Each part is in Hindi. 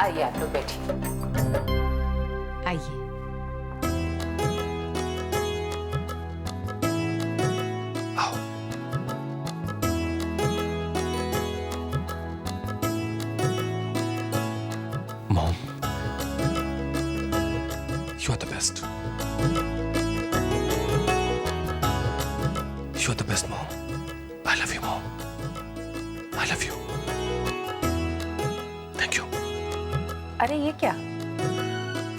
आइए आप लोग बैठिए। आइए। आओ। Mom, you are the best. You are the best mom. I love you mom. I love you. Thank you. अरे ये क्या,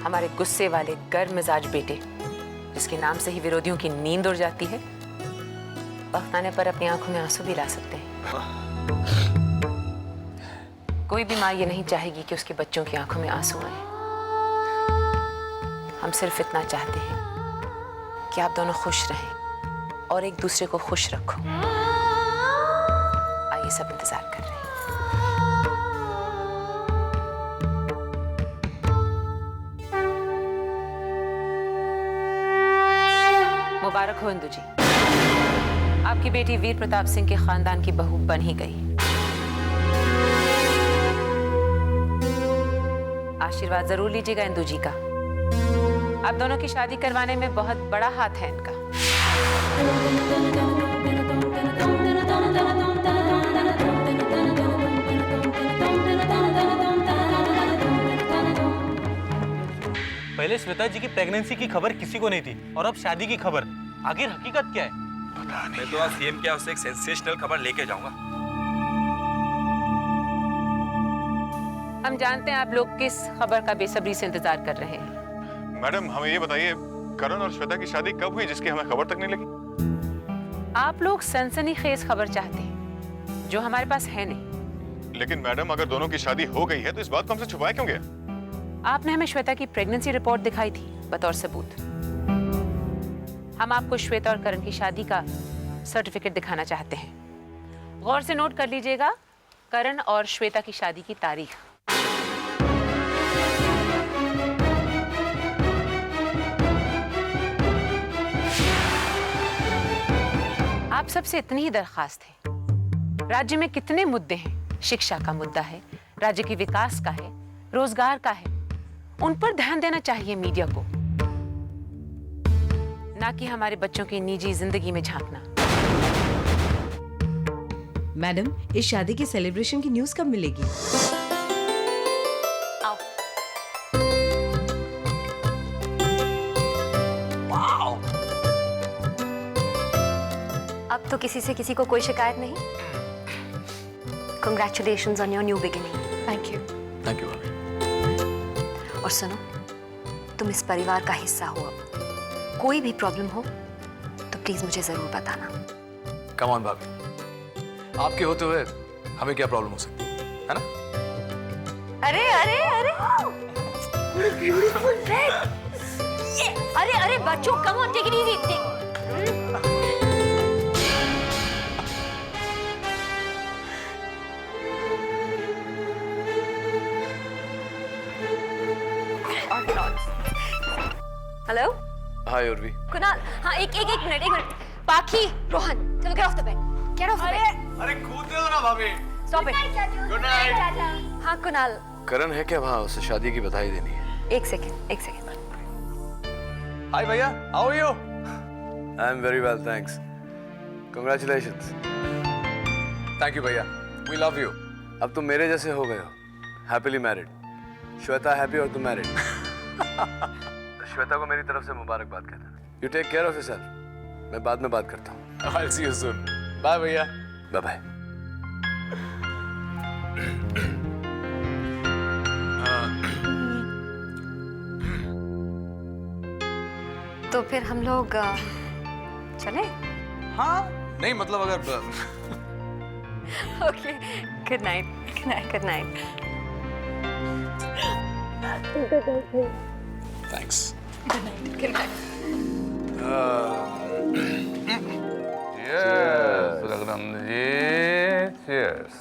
हमारे गुस्से वाले गर्म मिजाज बेटे जिसके नाम से ही विरोधियों की नींद उड़ जाती है, वक्त आने पर अपनी आंखों में आंसू भी ला सकते हैं। कोई भी माँ ये नहीं चाहेगी कि उसके बच्चों की आंखों में आंसू आए। हम सिर्फ इतना चाहते हैं कि आप दोनों खुश रहें और एक दूसरे को खुश रखो। आइए, सब इंतजार कर रहे हैं। मुबारक हो इंदु जी, आपकी बेटी वीर प्रताप सिंह के खानदान की बहू बन ही गई। आशीर्वाद जरूर लीजिएगा इंदु जी का। आप दोनों की शादी करवाने में बहुत बड़ा हाथ है इनका। पहले श्वेता जी की प्रेगनेंसी की खबर किसी को नहीं थी और अब शादी की खबर। आखिर हकीकत क्या है? पता नहीं। मैं तो आज सीएम के हाउस से एक सेंसेशनल खबर लेके जाऊंगा। हम जानते हैं आप लोग किस खबर का बेसब्री से इंतजार कर रहे हैं। मैडम, हमें ये बताइए, करण और श्वेता की शादी कब हुई जिसकी हमें खबर तक नहीं लगी? आप लोग सनसनीखेज खबर चाहते हैं जो हमारे पास है नहीं। लेकिन मैडम, अगर दोनों की शादी हो गई है तो इस बात को हमसे छुपाया क्यों गया? आपने हमें श्वेता की प्रेगनेंसी रिपोर्ट दिखाई थी बतौर सबूत। हम आपको श्वेता और करण की शादी का सर्टिफिकेट दिखाना चाहते हैं। गौर से नोट कर लीजिएगा करण और श्वेता की शादी की तारीख। आप सबसे इतनी ही दरखास्त है। राज्य में कितने मुद्दे हैं? शिक्षा का मुद्दा है, राज्य के विकास का है, रोजगार का है। उन पर ध्यान देना चाहिए मीडिया को, ना कि हमारे बच्चों की निजी जिंदगी में झांकना। मैडम, इस शादी की सेलिब्रेशन की न्यूज़ कब मिलेगी? आओ। अब तो किसी से किसी को कोई शिकायत नहीं। Congratulations on your new beginning. Thank you. Thank you. और सुनो, तुम इस परिवार का हिस्सा हो। अब कोई भी प्रॉब्लम हो तो प्लीज मुझे जरूर बताना। कम ऑन भाभी, आपके होते हुए हमें क्या प्रॉब्लम हो सकती है ना? अरे अरे अरे ब्यूटीफुल रेड। अरे अरे बच्चों, come on, take it easy. Hello. Hi Urvi. Kunal, हाँ एक मिनट। पाखी, रोहन, चलो get off the bed. Get off the bed. अरे कूद रहे हो ना भाभी। Stop it. Good night. हाँ कुणाल, करण है क्या वहाँ? उसे शादी की बधाई देनी है। एक सेकंड। हाय भैया, how are you? I am very well, thanks. Congratulations. Thank you भैया, वी लव यू। अब तुम मेरे जैसे हो गए हो, हैप्पीली मैरिड। श्वेता हैप्पी और तुम मैरिड। श्वेता को मेरी तरफ से मुबारकबाद कहना। You take care of yourself. मैं बाद में बात करता हूँ। I'll see you soon. Bye भैया। Bye bye. तो फिर हम लोग चले? हाँ नहीं, मतलब अगर okay, good night. Good night. Thanks. Good night. Cheers, Raghunandan ji. Cheers.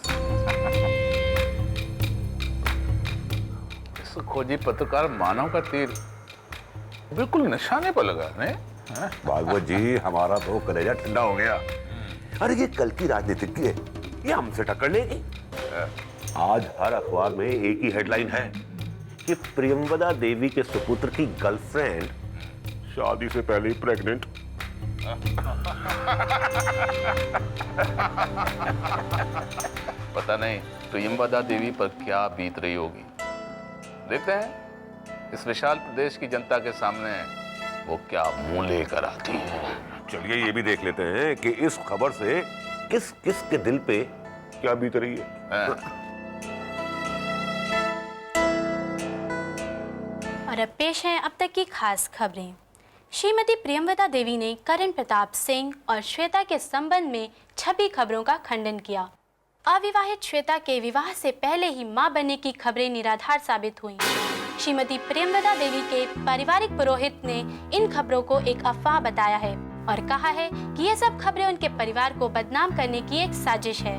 इस खोजी पत्रकार मानव का तीर बिल्कुल निशाने पर लगा नहीं? भागवत जी, हमारा तो कलेजा ठंडा हो गया। अरे ये कल की राजनीतिज्ञ है, ये हमसे टक्कर लेगी। आज हर अखबार में एक ही हेडलाइन है, कि प्रियंवदा देवी के सुपुत्र की गर्लफ्रेंड शादी से पहले ही प्रेग्नेंट। पता नहीं प्रियंवदा देवी पर क्या बीत रही होगी। देखते हैं इस विशाल प्रदेश की जनता के सामने वो क्या मुंह लेकर आती है। चलिए ये भी देख लेते हैं कि इस खबर से किस किस के दिल पे क्या बीत रही है। और अब पेश हैं अब तक की खास खबरें। श्रीमती प्रियंवदा देवी ने करण प्रताप सिंह और श्वेता के संबंध में छपी खबरों का खंडन किया। अविवाहित श्वेता के विवाह से पहले ही मां बनने की खबरें निराधार साबित हुईं। श्रीमती प्रियंवदा देवी के पारिवारिक पुरोहित ने इन खबरों को एक अफवाह बताया है और कहा है कि ये सब खबरें उनके परिवार को बदनाम करने की एक साजिश है।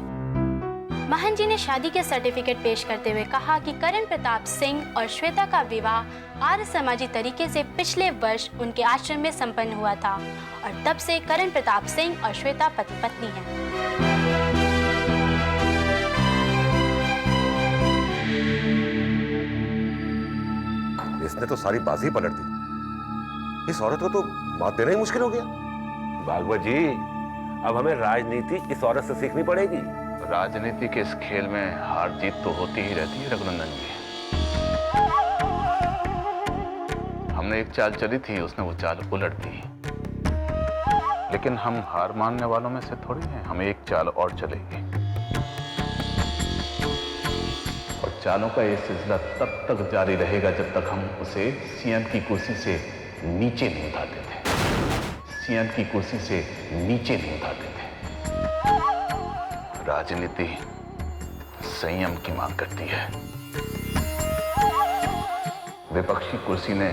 महंत जी ने शादी के सर्टिफिकेट पेश करते हुए कहा कि करण प्रताप सिंह और श्वेता का विवाह आर्य समाजी तरीके से पिछले वर्ष उनके आश्रम में संपन्न हुआ था और तब से करण प्रताप सिंह और श्वेता पति पत्नी हैं। इसने तो सारी बाजी पलट दी। इस औरत को तो बात देना ही मुश्किल हो गया। भागवत जी, अब हमें राजनीति इस औरत से सीखनी पड़ेगी। राजनीति के इस खेल में हार जीत तो होती ही रहती है रघुनंदन जी। हमने एक चाल चली थी, उसने वो चाल उलट दी। लेकिन हम हार मानने वालों में से थोड़ी हैं, हमें एक चाल और चलेगी। और चालों का ये सिलसिला तब तक जारी रहेगा जब तक हम उसे सीएम की कुर्सी से नीचे नहीं उठाते थे। सीएम की कुर्सी से नीचे नहीं उठाते थे। राजनीति संयम की मांग करती है। विपक्षी कुर्सी ने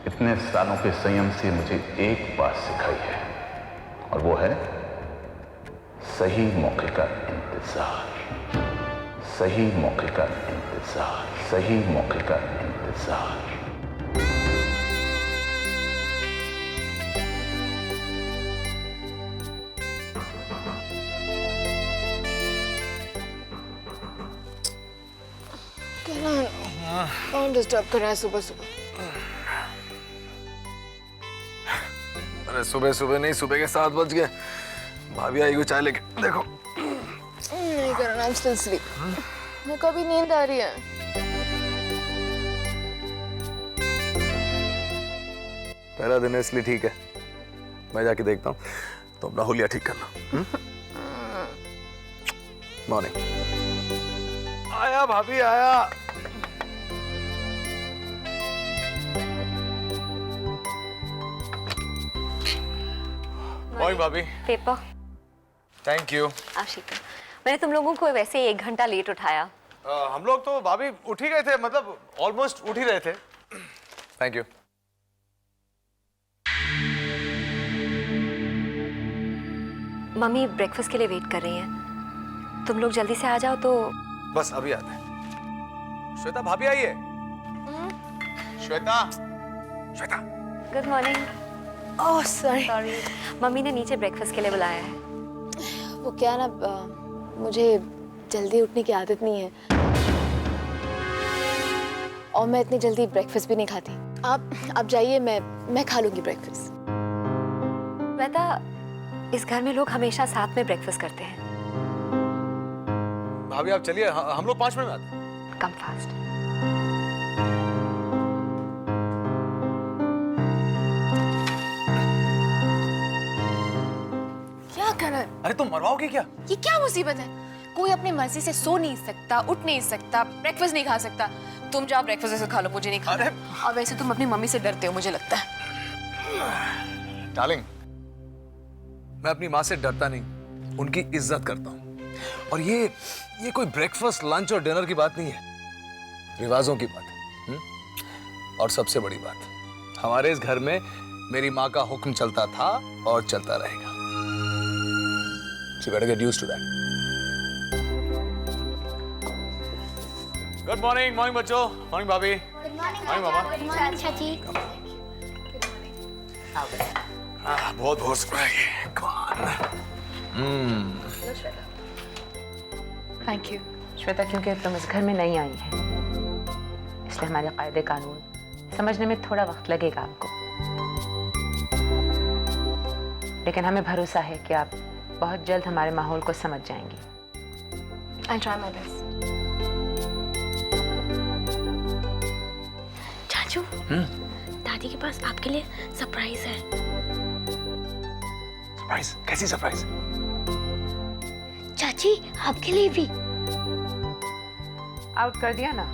इतने सालों के संयम से मुझे एक बात सिखाई है और वो है सही मौके का इंतजार। सही मौके का इंतजार। सही मौके का इंतजार। कौन डिस्टर्ब कर रहा है सुबह सुबह? अरे सुबह सुबह नहीं, सुबह के 7 बज गए। भाभी आई को चाय लेके देखो। नहीं करना, I'm still sleep. मेरे को अभी नींद आ रही है। पहला दिन है इसलिए ठीक है, मैं जाके देखता हूँ। तो अपना हुलिया ठीक करना। मॉर्निंग। आया भाभी आया। मॉर्निंग भाभी। पेपर। Thank you. आशिका, मैंने तुम लोगों को वैसे ही 1 घंटा लेट उठाया। हम लोग तो भाभी उठ ही गए थे, मतलब ऑलमोस्ट उठ ही रहे थे। Thank you. मम्मी ब्रेकफास्ट के लिए वेट कर रही हैं। तुम लोग जल्दी से आ जाओ तो। बस अभी आते हैं। श्वेता भाभी आई है। Shweta. Shweta. Good morning. Oh sorry. Mummy ने नीचे ब्रेकफास्ट के लिए बुलाया है। वो क्या ना, मुझे जल्दी उठने की आदत नहीं है और मैं इतनी जल्दी ब्रेकफास्ट भी नहीं खाती। आप जाइए, मैं खा लूंगी ब्रेकफास्ट। श्वेता, इस घर में लोग हमेशा साथ में ब्रेकफास्ट करते हैं। भाभी आप चलिए, हम लोग 5 मिनट में आते हैं। Come fast. क्या कर रहा है? अरे तुम मरवाओगे क्या? ये क्या मुसीबत है? कोई अपनी मर्जी से सो नहीं सकता, उठ नहीं सकता, ब्रेकफास्ट नहीं खा सकता। तुम जाओ ब्रेकफास्ट ऐसे खा लो, मुझे नहीं खाना। और वैसे तुम अपनी मम्मी से डरते हो मुझे लगता है। डार्लिंग, मैं अपनी माँ से डरता नहीं, उनकी इज्जत करता हूँ। और ये कोई ब्रेकफास्ट, लंच और डिनर की बात नहीं है, रिवाजों की बात है। और सबसे बड़ी बात, हमारे इस घर में मेरी माँ का हुक्म चलता था और चलता रहेगा। So you better get used to that. Good morning, morning बच्चों, morning भाभी, morning मामा। बहुत बहुत शुक्रिया। Come on. Thank you. Shweta, क्योंकि तुम इस घर में नहीं आई है इसलिए हमारे कायदे कानून समझने में थोड़ा वक्त लगेगा आपको, लेकिन हमें भरोसा है कि आप बहुत जल्द हमारे माहौल को समझ जाएंगी। I'll try my best. चाचू, दादी के पास आपके लिए सरप्राइज है। सरप्राइज? कैसी सरप्राइज? चाची, आपके लिए भी। आउट कर दिया ना,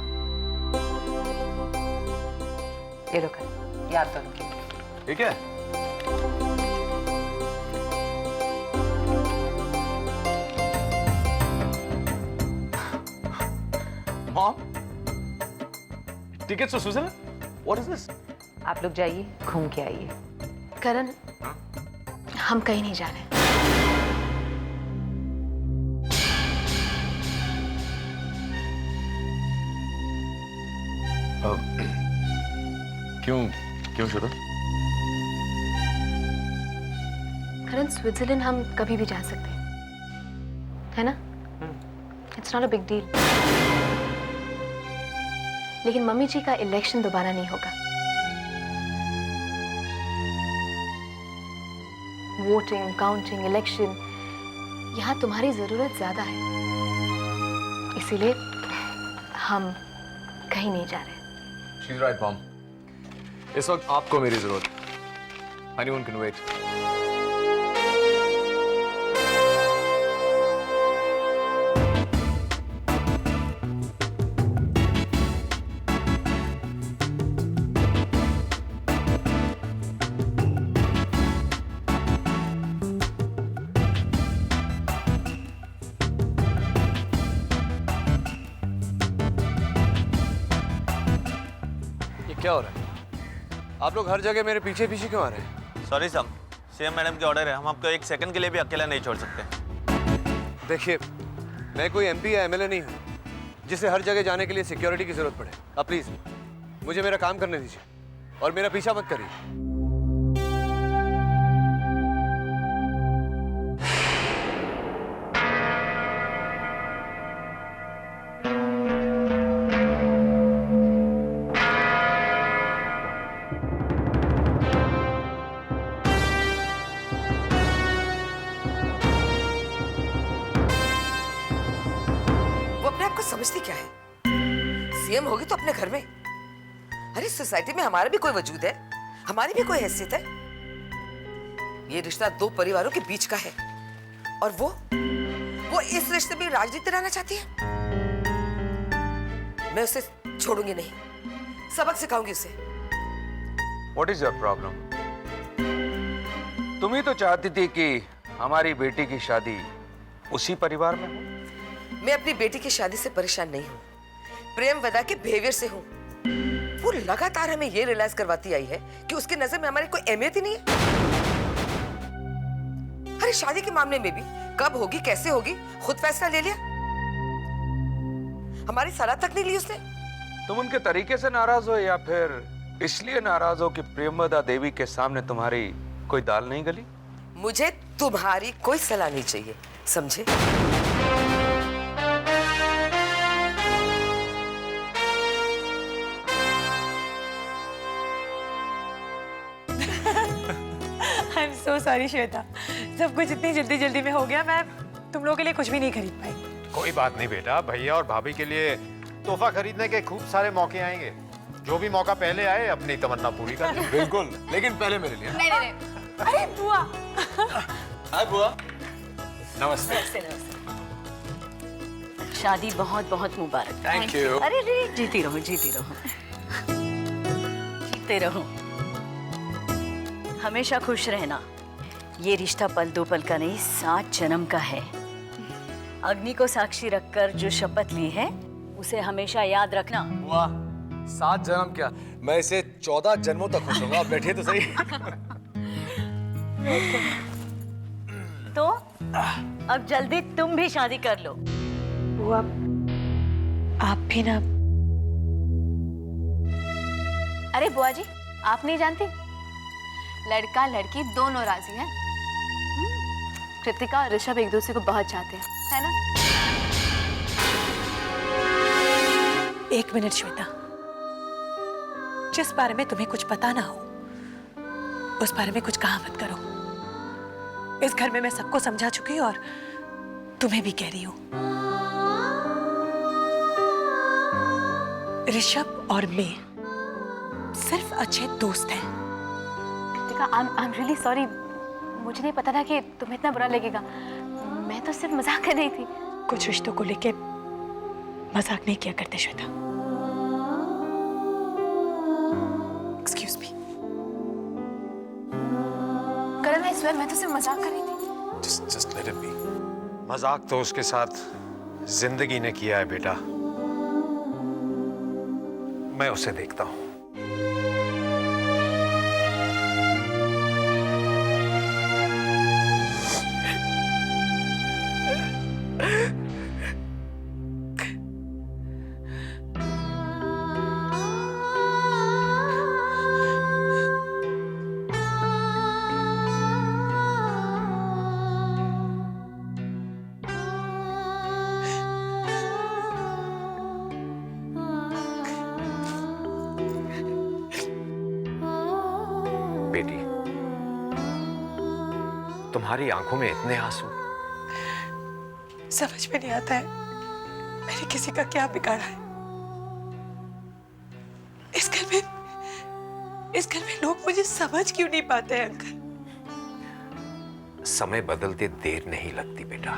ये लो कर, ये आप दोनों के लिए। ठीक है। Mom, tickets to Switzerland? What is this? आप लोग जाइए, घूम के आइए। करण, हम कहीं नहीं जा रहे। क्यों श्वेता? करण, स्विट्जरलैंड हम कभी भी जा सकते हैं, है ना? It's not a big deal. लेकिन मम्मी जी का इलेक्शन दोबारा नहीं होगा। वोटिंग, काउंटिंग, इलेक्शन, यहाँ तुम्हारी जरूरत ज्यादा है, इसीलिए हम कहीं नहीं जा रहे। She's right, Mom. इस वक्त आपको मेरी जरूरत। Honeymoon can wait. क्या हो रहा है? आप लोग हर जगह मेरे पीछे पीछे क्यों आ रहे हैं? सॉरी साहब, सीएम मैडम के ऑर्डर है, हम आपको एक सेकंड के लिए भी अकेला नहीं छोड़ सकते। देखिए, मैं कोई एमपी या एमएलए नहीं हूँ जिसे हर जगह जाने के लिए सिक्योरिटी की जरूरत पड़े। आप प्लीज मुझे मेरा काम करने दीजिए और मेरा पीछा मत करिए। समझती क्या है? सीएम होगी तो अपने घर में। अरे सोसाइटी में हमारा भी कोई वजूद है, हमारी भी कोई हैसियत है। ये रिश्ता दो परिवारों के बीच का है और वो इस रिश्ते में राजनीति लाना चाहती है। मैं उसे छोड़ूंगी नहीं, सबक सिखाऊंगी उसे। What is your problem? तुम ही तो चाहती थी कि हमारी बेटी की शादी उसी परिवार में हो। मैं अपनी बेटी की शादी से परेशान नहीं हूँ, प्रेम वदा के बिहेवियर से हूँ। वो लगातार हमें ये रियलाइज करवाती आई है कि उसकी नजर में हमारी कोई अहमियत ही नहीं है। अरे शादी के मामले में भी कब होगी, कैसे होगी, खुद फैसला ले लिया। हमारी सलाह तक नहीं ली उसने। तुम उनके तरीके से नाराज हो या फिर इसलिए नाराज हो कि प्रेमवदा देवी के सामने तुम्हारी कोई दाल नहीं गली? मुझे तुम्हारी कोई सलाह नहीं चाहिए, समझे? I am so sorry Shweta, सब कुछ इतनी जल्दी में हो गया, मैं तुम लोगों के लिए कुछ भी नहीं खरीद पाई। कोई बात नहीं बेटा, भैया और भाभी के लिए तोहफा खरीदने के खूब सारे मौके आएंगे। जो भी मौका पहले आए अपनी तमन्ना पूरी कर लो। बिल्कुल, लेकिन पहले मेरे लिए। नहीं। अरे बुआ। हाय बुआ। नमस्ते। शादी बहुत बहुत मुबारक। Thank you. अरे रे, जीती रहो जीती रहो जीते रहो, हमेशा खुश रहना। ये रिश्ता पल दो पल का नहीं, 7 जन्म का है। अग्नि को साक्षी रखकर जो शपथ ली है उसे हमेशा याद रखना। वाह, 7 जन्म क्या, मैं इसे 14 जन्मों तक खुश होऊंगा। आप बैठिए तो सही। तो अब जल्दी तुम भी शादी कर लो। बुआ, आप भी ना। अरे बुआ जी, आप नहीं जानती, लड़का लड़की दोनों राजी हैं। कृतिका और ऋषभ एक दूसरे को बहुत चाहते हैं, है ना? एक मिनट श्वेता, जिस बारे में तुम्हें कुछ पता ना हो उस बारे में कुछ कहा मत करो। इस घर में मैं सबको समझा चुकी हूँ और तुम्हें भी कह रही हूँ। ऋषभ और मैं सिर्फ अच्छे दोस्त हैं। Kritika, I am really sorry. मुझे नहीं पता था कि तुम्हें इतना बुरा लगेगा। मैं तो सिर्फ मजाक कर रही थी। कुछ रिश्तों को लेके मजाक नहीं किया करते Shweta. Excuse me. Karan, I swear मैं तो सिर्फ मजाक कर रही थी। Just let it be. मजाक तो उसके साथ जिंदगी ने किया है बेटा। मैं उसे देखता हूं। बेटी, तुम्हारी आंखों में इतने आंसू। समझ में नहीं आता है मैंने किसी का क्या बिगाड़ा है। इस घर में लोग मुझे समझ क्यों नहीं पाते हैं अंकल? समय बदलते देर नहीं लगती बेटा।